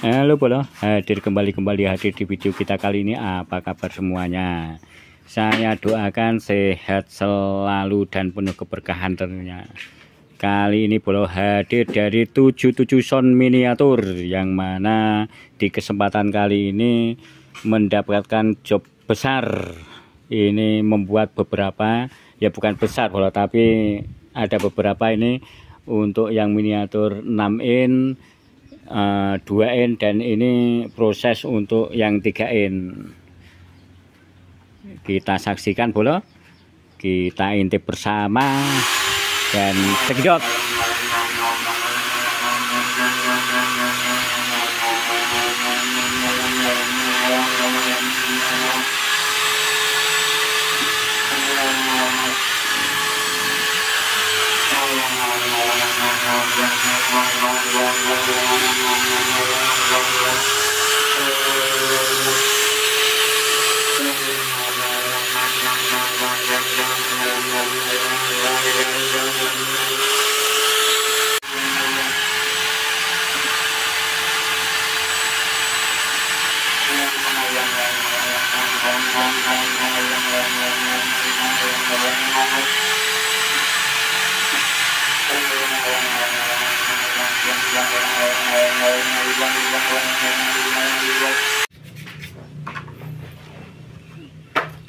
Halo Bolo, hadir hadir di video kita kali ini. Apa kabar semuanya? Saya doakan sehat selalu dan penuh keberkahan tentunya. Kali ini Bolo hadir dari 77 sound miniatur, yang mana di kesempatan kali ini mendapatkan job besar. Ini membuat beberapa, ya bukan besar Bolo, tapi ada beberapa ini untuk yang miniatur 6 in, 2 in, dan ini proses untuk yang 3 in. Kita saksikan Bolo, kita intip bersama dan cekidot.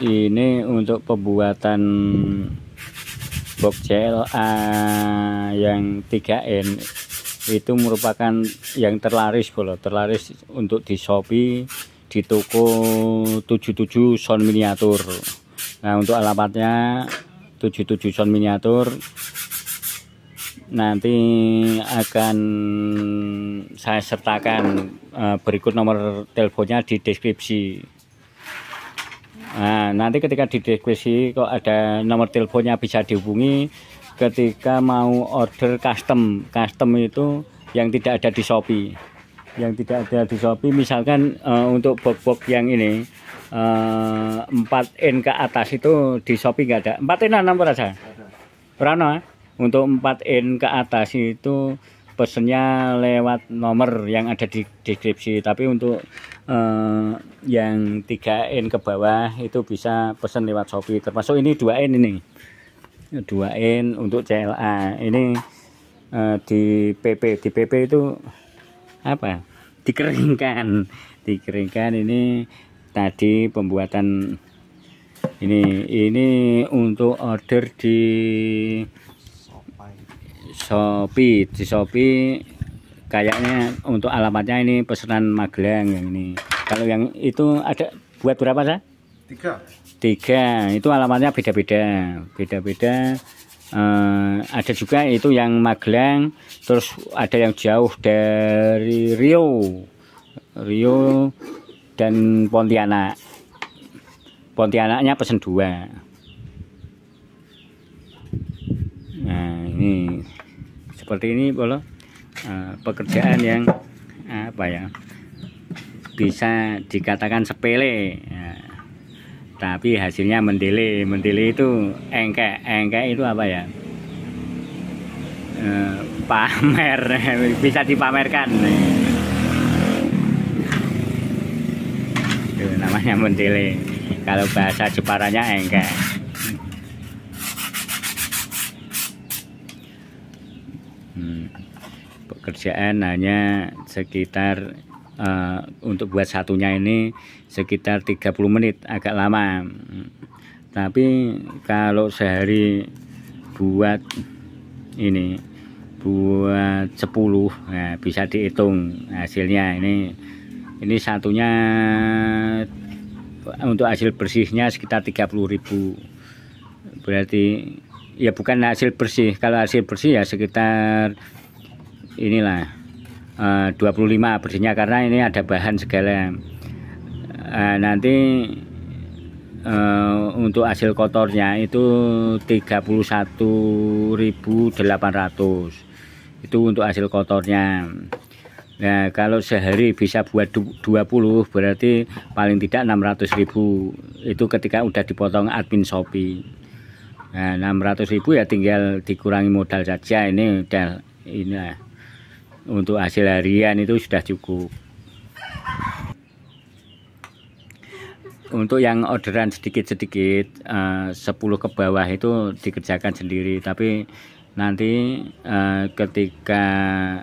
Ini untuk pembuatan box CLA yang 3N itu merupakan yang terlaris Bolo, terlaris untuk di Shopee di toko 77 sound miniatur. Nah, untuk alamatnya 77 sound miniatur nanti akan saya sertakan berikut nomor teleponnya di deskripsi. Nah, nanti ketika di deskripsi kok ada nomor teleponnya, bisa dihubungi ketika mau order custom itu yang tidak ada di Shopee. Yang tidak ada di Shopee, misalkan untuk box-box yang ini 4 in ke atas itu di Shopee nggak ada. 4 in nomor aja. Rano, untuk 4 in ke atas itu pesennya lewat nomor yang ada di deskripsi, tapi untuk yang 3 in ke bawah itu bisa pesen lewat Shopee, termasuk ini 2 in, ini 2 in untuk CLA. Ini di PP itu apa, dikeringkan ini tadi pembuatan ini untuk order di Shopee kayaknya untuk alamatnya ini pesanan Magelang yang ini. Kalau yang itu ada buat berapa sih? 3. Itu alamatnya beda-beda. Ada juga itu yang Magelang, terus ada yang jauh dari Rio dan Pontianak. Pontianaknya pesen 2. Nah, ini seperti ini Bolo, pekerjaan yang apa ya, bisa dikatakan sepele ya, tapi hasilnya mendele itu engke itu apa ya, pamer bisa dipamerkan. Itu namanya mendele, kalau bahasa Jeparanya engke. Pekerjaan hanya sekitar untuk buat satunya ini sekitar 30 menit, agak lama. Tapi kalau sehari buat ini, buat 10, nah, bisa dihitung hasilnya. Ini satunya untuk hasil bersihnya sekitar 30.000. Berarti ya bukan hasil bersih, kalau hasil bersih ya sekitar inilah 25 bersihnya, karena ini ada bahan segala. Nanti untuk hasil kotornya itu 31.800, itu untuk hasil kotornya. Nah, kalau sehari bisa buat 20, berarti paling tidak 600.000. Itu ketika udah dipotong admin Shopee. Nah, 600.000 ya tinggal dikurangi modal saja. Ini udah, ini untuk hasil harian itu sudah cukup. untuk yang orderan sedikit-sedikit 10 ke bawah itu dikerjakan sendiri, tapi nanti ketika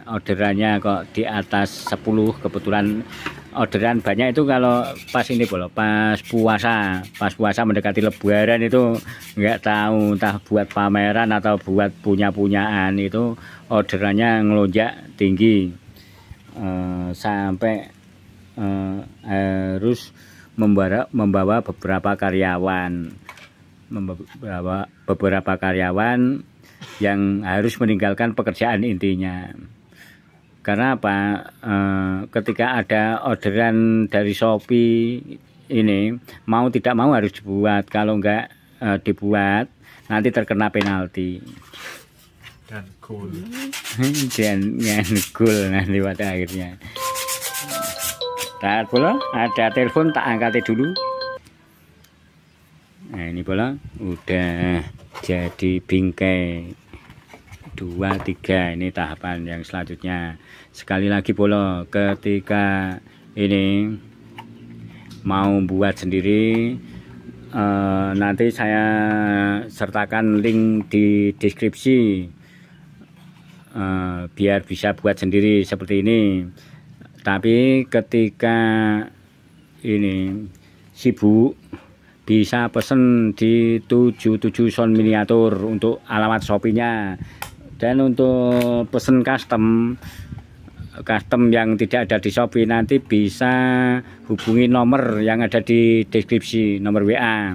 orderannya kok di atas 10, kebetulan orderan banyak itu kalau pas ini bolo, pas puasa mendekati lebaran itu nggak tahu entah buat pameran atau buat punyaan itu orderannya ngelonjak tinggi sampai harus membawa beberapa karyawan yang harus meninggalkan pekerjaan intinya. Karena apa? Ketika ada orderan dari Shopee ini mau tidak mau harus dibuat. Kalau enggak dibuat nanti terkena penalti. Dan gol. Dan gol nanti pada akhirnya. Tahan pula, ada telepon tak angkat dulu. Nah ini pula udah jadi bingkai 2, 3. Ini tahapan yang selanjutnya. Sekali lagi pula ketika ini mau buat sendiri, nanti saya sertakan link di deskripsi biar bisa buat sendiri seperti ini. Tapi ketika ini sibuk bisa pesen di 77 sound miniatur untuk alamat Shopee-nya, dan untuk pesen custom yang tidak ada di Shopee nanti bisa hubungi nomor yang ada di deskripsi, nomor WA.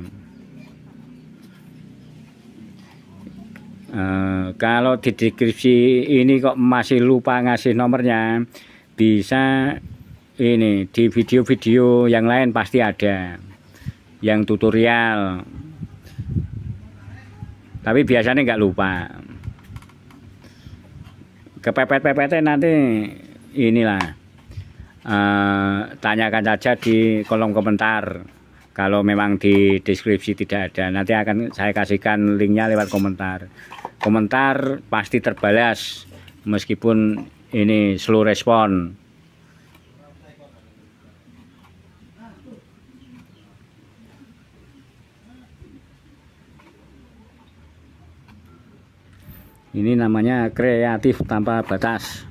Kalau di deskripsi ini kok masih lupa ngasih nomornya, bisa ini di video-video yang lain pasti ada yang tutorial, tapi biasanya nggak lupa. Kepepet-pepetnya nanti inilah tanyakan saja di kolom komentar. Kalau memang di deskripsi tidak ada, nanti akan saya kasihkan linknya lewat komentar. Komentar pasti terbalas meskipun ini slow respon. Ini namanya kreatif tanpa batas.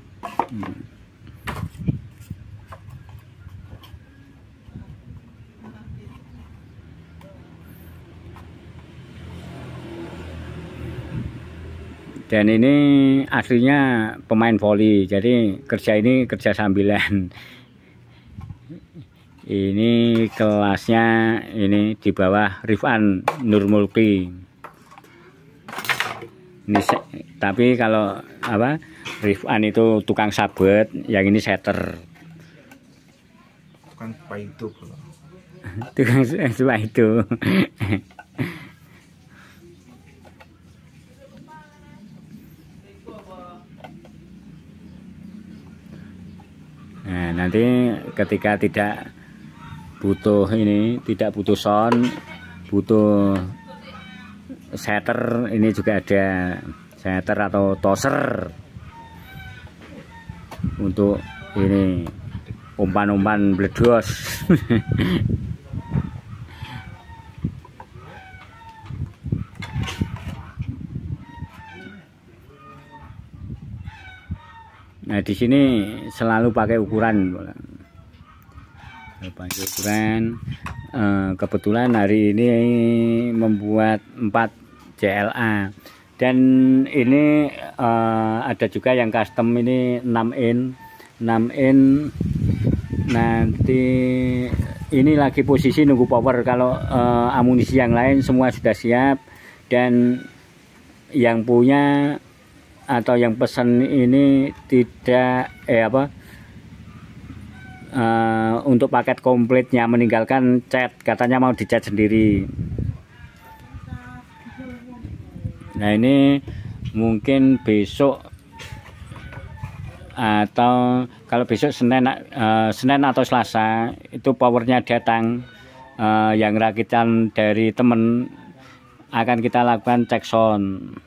Dan ini aslinya pemain voli, jadi kerja ini kerja sambilan. Ini kelasnya ini di bawah Rifan Nurmulki. Ini tapi kalau apa, Rifan itu tukang sabet, yang ini setter. Tukang itu pula. Tukang itu. Nah, nanti ketika tidak butuh ini, tidak butuh sound, butuh setter, ini juga ada setter atau toser untuk ini umpan-umpan bledos. Nah di sini selalu pakai ukuran. Kebetulan hari ini membuat 4 CLA, dan ini ada juga yang custom ini 6 in. Nanti ini lagi posisi nunggu power. Kalau amunisi yang lain semua sudah siap, dan yang punya atau yang pesan ini tidak untuk paket komplitnya meninggalkan cat, katanya mau dicat sendiri. Nah ini mungkin besok atau kalau besok Senin atau Selasa itu powernya datang, yang rakitan dari temen akan kita lakukan cek sound.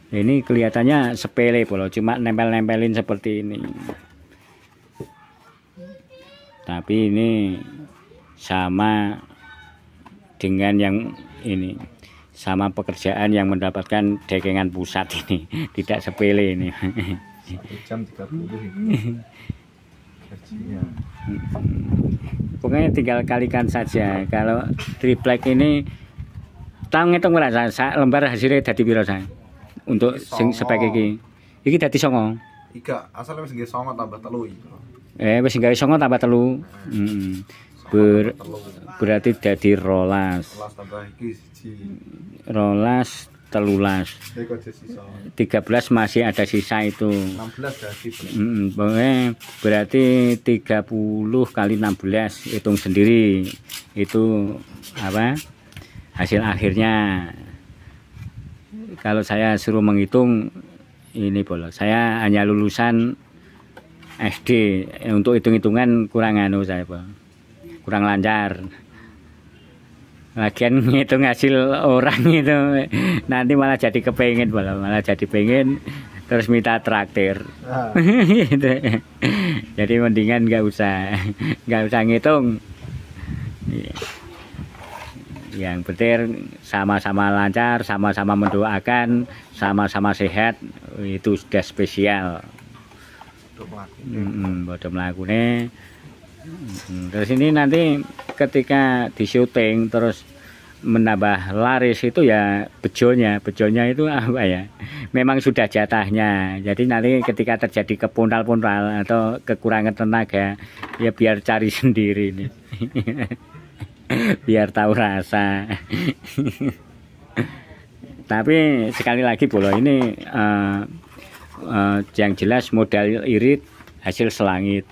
Ini kelihatannya sepele, cuma nempel-nempelin seperti ini. Tapi ini sama dengan yang ini, sama pekerjaan yang mendapatkan dekengan pusat ini, tidak sepele ini. 1 jam 30 ini gajinya. Pokoknya tinggal kalikan saja. Kalau triplek ini tahu ngitung ora lembar hasilnya dadi piro saya? Untuk sing spek iki. Iki dadi 9. Iga, asale wis nggih 9 tambah 3 iki. Wis gawe 9 tambah 3. Berarti dadi 12. 12 tambah iki 1. 12 13. 13 masih ada sisa itu. 16 dadi. Berarti 30 kali 16, hitung sendiri. Itu apa? Hasil akhirnya. Kalau saya suruh menghitung ini boleh. Saya hanya lulusan SD, untuk hitung-hitungan kurang anu saya, Pak. Kurang lancar. Lagian ngitung hasil orang itu nanti malah jadi kepengen, malah jadi pengen terus minta traktir. Gitu. Jadi mendingan nggak usah ngitung. Yang penting sama-sama lancar, sama-sama mendoakan, sama-sama sehat, itu sudah spesial. Bodoh melakukannya. Terus ini nanti ketika di syuting terus menambah laris itu ya bejonya itu apa ya, memang sudah jatahnya. Jadi nanti ketika terjadi kepuntal-puntal atau kekurangan tenaga ya biar cari sendiri nih. Biar tahu rasa. Tapi sekali lagi Bolo ini yang jelas modal irit hasil selangit.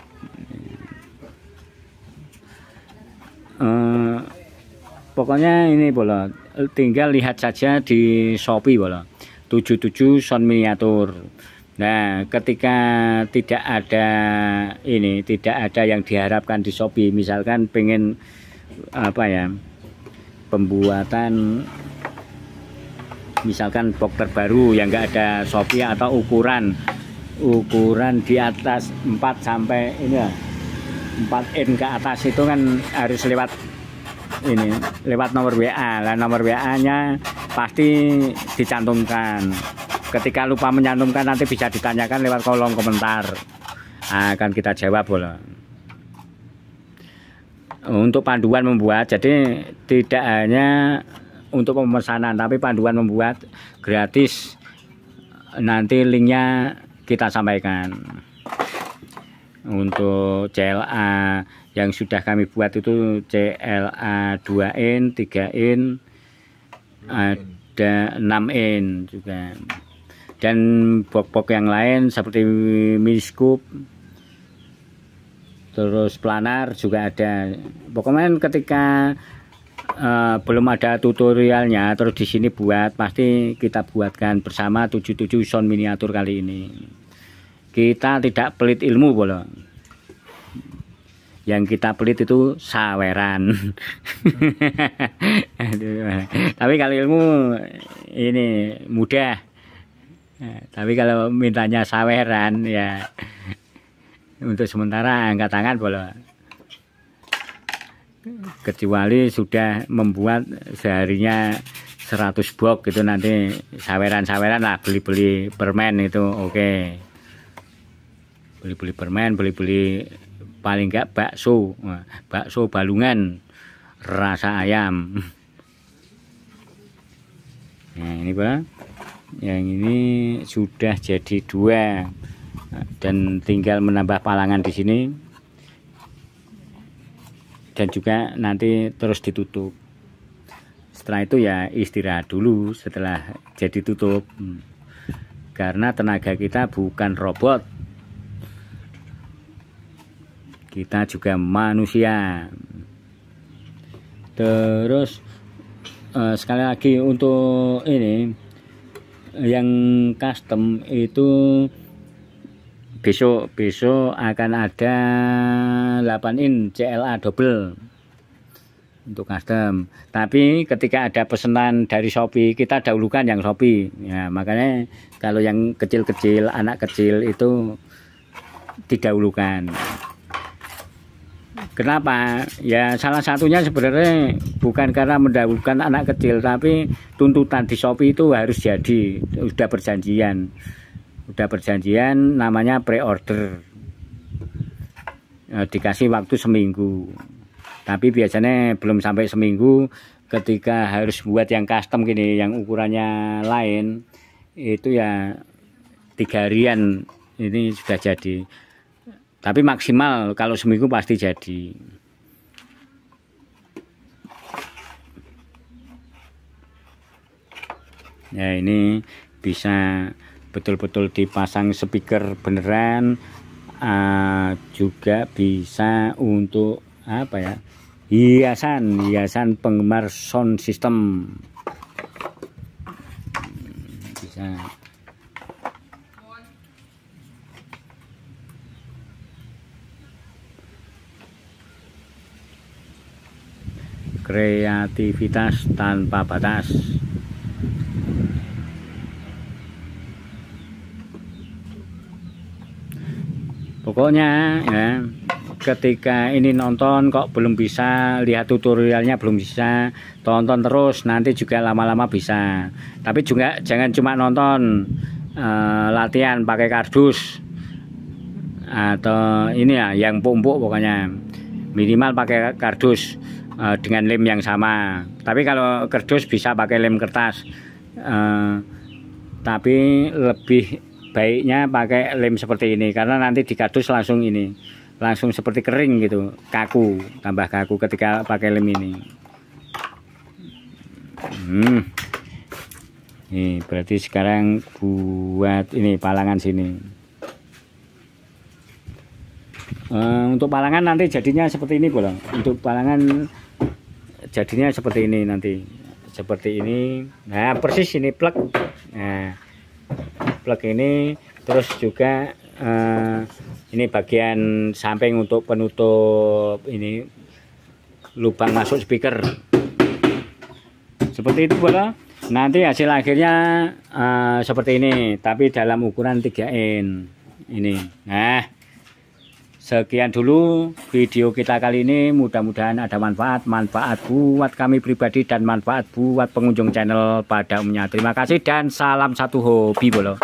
Pokoknya ini Bolo, tinggal lihat saja di Shopee Bolo, 77 sound miniatur. Nah, ketika tidak ada yang diharapkan di Shopee, misalkan pengen apa ya, pembuatan misalkan box terbaru yang enggak ada Shopee atau ukuran di atas 4 sampai ini ya, 4 in ke atas itu kan harus lewat nomor WA. Lah nomor WA-nya pasti dicantumkan. Ketika lupa menyantumkan nanti bisa ditanyakan lewat kolom komentar. Akan kita jawab Bolo. Untuk panduan membuat, jadi tidak hanya untuk pemesanan tapi panduan membuat gratis. Nanti linknya kita sampaikan. Untuk CLA yang sudah kami buat itu CLA 2 in, 3 in, ada 6 in juga. Dan box-box yang lain seperti miniscoop, terus planar juga ada. Pokoknya ketika belum ada tutorialnya terus di sini buat, pasti kita buatkan bersama 77 sound miniatur kali ini. Kita tidak pelit ilmu Bolo. Yang kita pelit itu saweran. Tapi kalau ilmu ini mudah. Tapi kalau mintanya saweran ya untuk sementara angkat tangan Bolo. Kecuali sudah membuat seharinya 100 box gitu, nanti saweran lah, beli-beli permen itu oke. Beli-beli permen, beli-beli paling enggak bakso balungan rasa ayam. Nah ini Pak, yang ini sudah jadi 2 dan tinggal menambah palangan di sini dan juga nanti terus ditutup. Setelah itu ya istirahat dulu setelah jadi tutup, karena tenaga kita bukan robot. Kita juga manusia. Terus sekali lagi untuk ini yang custom itu besok akan ada 8 in CLA double untuk custom. Tapi ketika ada pesanan dari Shopee, kita dahulukan yang Shopee. Ya, makanya kalau yang kecil-kecil, anak kecil itu didahulukan. Kenapa? Ya salah satunya sebenarnya bukan karena mendahulukan anak kecil, tapi tuntutan di Shopee itu harus jadi, udah perjanjian namanya pre-order, dikasih waktu seminggu, tapi biasanya belum sampai seminggu. Ketika harus buat yang custom gini, yang ukurannya lain, itu ya 3 harian ini sudah jadi. Tapi maksimal kalau seminggu pasti jadi. Ya ini bisa betul-betul dipasang speaker beneran, juga bisa untuk apa ya, hiasan penggemar sound system bisa. Kreativitas tanpa batas. Pokoknya ya, ketika ini nonton kok belum bisa lihat tutorialnya, belum bisa, tonton terus, nanti juga lama-lama bisa. Tapi juga jangan cuma nonton, latihan pakai kardus atau ini ya yang empuk-empuk, pokoknya minimal pakai kardus dengan lem yang sama. Tapi kalau kardus bisa pakai lem kertas, tapi lebih baiknya pakai lem seperti ini, karena nanti di kardus langsung ini, langsung seperti kering gitu, kaku, tambah kaku ketika pakai lem ini. Nih berarti sekarang buat ini palangan sini. Untuk palangan nanti jadinya seperti ini boleh. Untuk palangan jadinya seperti ini nanti, seperti ini. Nah persis ini plug. Nah plug ini, terus juga ini bagian samping untuk penutup ini lubang masuk speaker. Seperti itu boleh. Nanti hasil akhirnya seperti ini, tapi dalam ukuran 3in ini. Nah sekian dulu video kita kali ini, mudah-mudahan ada manfaat buat kami pribadi dan manfaat buat pengunjung channel pada umumnya. Terima kasih dan salam satu hobi bolo.